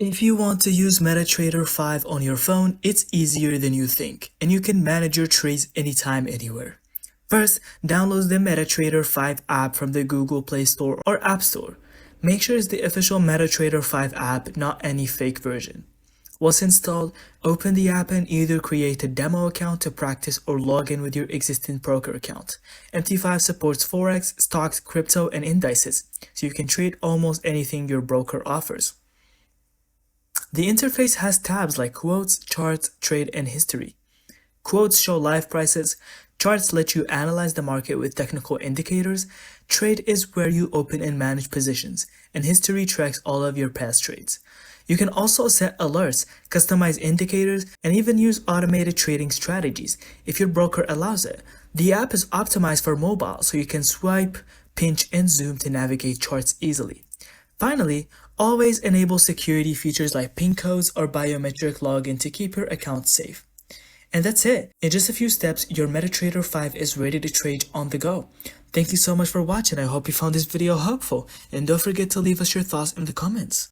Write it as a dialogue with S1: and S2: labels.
S1: If you want to use Metatrader 5 on your phone, it's easier than you think, and you can manage your trades anytime, anywhere. First, download the Metatrader 5 app from the Google Play Store or App Store. Make sure it's the official Metatrader 5 app, not any fake version. Once installed, open the app and either create a demo account to practice or log in with your existing broker account. MT5 supports Forex, stocks, crypto, and indices, so you can trade almost anything your broker offers. The interface has tabs like Quotes, Charts, Trade, and History. Quotes show live prices, charts let you analyze the market with technical indicators, trade is where you open and manage positions, and history tracks all of your past trades. You can also set alerts, customize indicators, and even use automated trading strategies if your broker allows it. The app is optimized for mobile, so you can swipe, pinch, and zoom to navigate charts easily. Finally, always enable security features like PIN codes or biometric login to keep your account safe. And that's it. In just a few steps, your Metatrader 5 is ready to trade on the go. Thank you so much for watching. I hope you found this video helpful. And don't forget to leave us your thoughts in the comments.